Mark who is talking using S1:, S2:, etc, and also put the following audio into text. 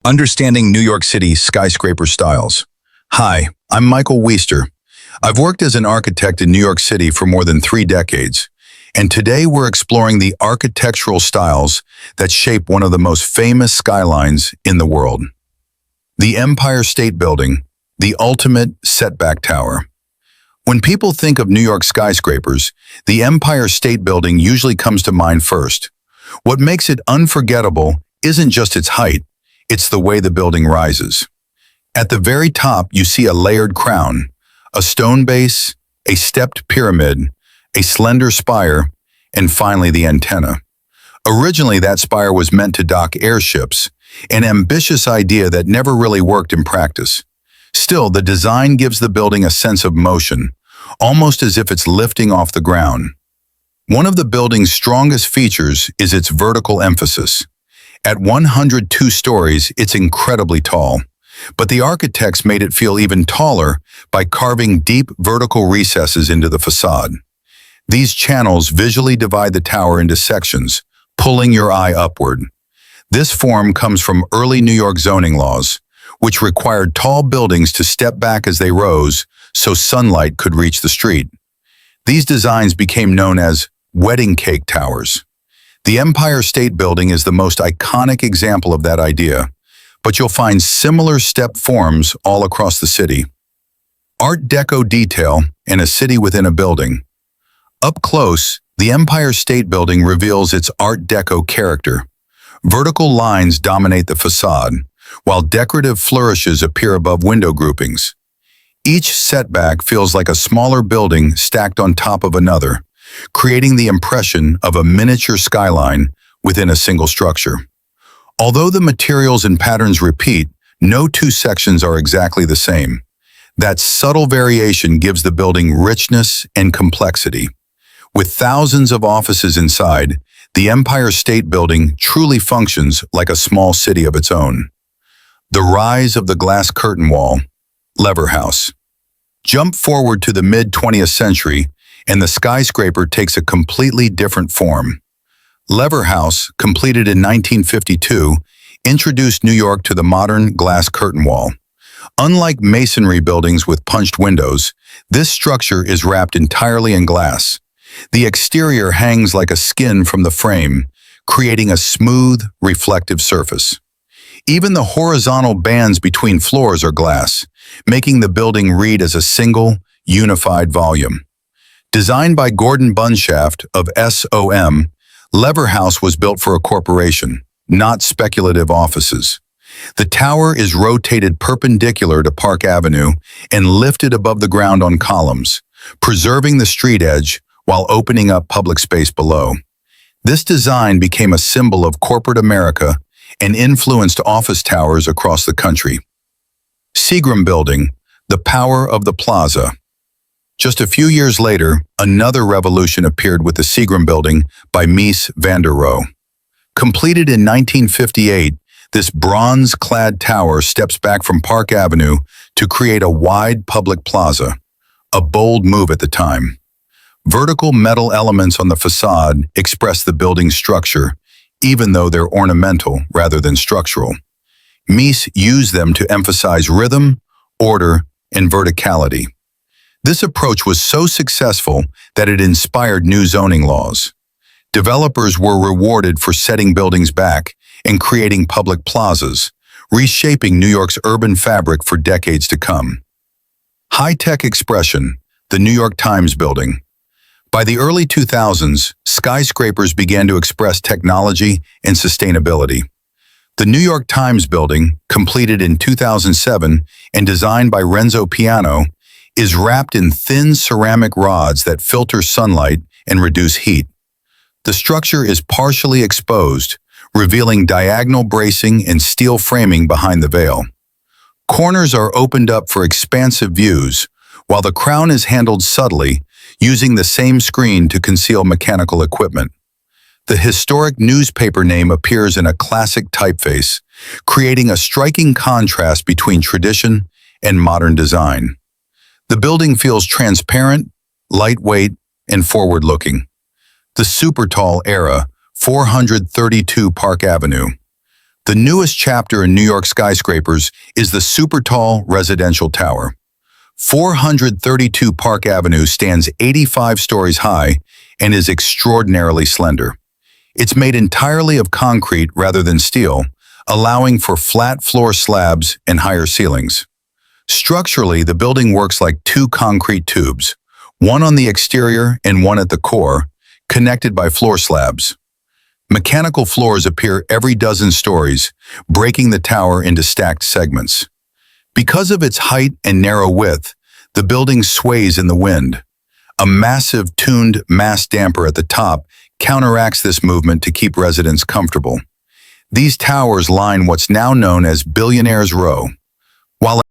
S1: Understanding New York City's skyscraper styles. Hi, I'm Michael Weister. I've worked as an architect in New York City for more than 3 decades, and today we're exploring the architectural styles that shape one of the most famous skylines in the world. The Empire State Building, the ultimate setback tower. When people think of New York skyscrapers, the Empire State Building usually comes to mind first. What makes it unforgettable isn't just its height, it's the way the building rises. At the very top, you see a layered crown, a stone base, a stepped pyramid, a slender spire, and finally the antenna. Originally, that spire was meant to dock airships, an ambitious idea that never really worked in practice. Still, the design gives the building a sense of motion, almost as if it's lifting off the ground. One of the building's strongest features is its vertical emphasis. At 102 stories, it's incredibly tall, but the architects made it feel even taller by carving deep vertical recesses into the facade. These channels visually divide the tower into sections, pulling your eye upward. This form comes from early New York zoning laws, which required tall buildings to step back as they rose so sunlight could reach the street. These designs became known as wedding cake towers. The Empire State Building is the most iconic example of that idea, but you'll find similar step forms all across the city. Art Deco detail in a city within a building. Up close, the Empire State Building reveals its Art Deco character. Vertical lines dominate the facade, while decorative flourishes appear above window groupings. Each setback feels like a smaller building stacked on top of another, creating the impression of a miniature skyline within a single structure. Although the materials and patterns repeat, no two sections are exactly the same. That subtle variation gives the building richness and complexity. With thousands of offices inside, the Empire State Building truly functions like a small city of its own. The rise of the glass curtain wall, lever house. Jump forward to the mid-20th century, and the skyscraper takes a completely different form. Lever House, completed in 1952, introduced New York to the modern glass curtain wall. Unlike masonry buildings with punched windows, this structure is wrapped entirely in glass. The exterior hangs like a skin from the frame, creating a smooth, reflective surface. Even the horizontal bands between floors are glass, making the building read as a single, unified volume. Designed by Gordon Bunshaft of SOM, Lever House was built for a corporation, not speculative offices. The tower is rotated perpendicular to Park Avenue and lifted above the ground on columns, preserving the street edge while opening up public space below. This design became a symbol of corporate America and influenced office towers across the country. Seagram Building, the power of the plaza. Just a few years later, another revolution appeared with the Seagram Building by Mies van der Rohe. Completed in 1958, this bronze-clad tower steps back from Park Avenue to create a wide public plaza, a bold move at the time. Vertical metal elements on the facade express the building's structure, even though they're ornamental rather than structural. Mies used them to emphasize rhythm, order, and verticality. This approach was so successful that it inspired new zoning laws. Developers were rewarded for setting buildings back and creating public plazas, reshaping New York's urban fabric for decades to come. High-tech expression, the New York Times Building. By the early 2000s, skyscrapers began to express technology and sustainability. The New York Times Building, completed in 2007 and designed by Renzo Piano, is wrapped in thin ceramic rods that filter sunlight and reduce heat. The structure is partially exposed, revealing diagonal bracing and steel framing behind the veil. Corners are opened up for expansive views, while the crown is handled subtly, using the same screen to conceal mechanical equipment. The historic newspaper name appears in a classic typeface, creating a striking contrast between tradition and modern design. The building feels transparent, lightweight, and forward-looking. The supertall era, 432 Park Avenue. The newest chapter in New York skyscrapers is the supertall residential tower. 432 Park Avenue stands 85 stories high and is extraordinarily slender. It's made entirely of concrete rather than steel, allowing for flat floor slabs and higher ceilings. Structurally, the building works like two concrete tubes, one on the exterior and one at the core, connected by floor slabs. Mechanical floors appear every dozen stories, breaking the tower into stacked segments. Because of its height and narrow width, the building sways in the wind. A massive tuned mass damper at the top counteracts this movement to keep residents comfortable. These towers line what's now known as Billionaire's Row. While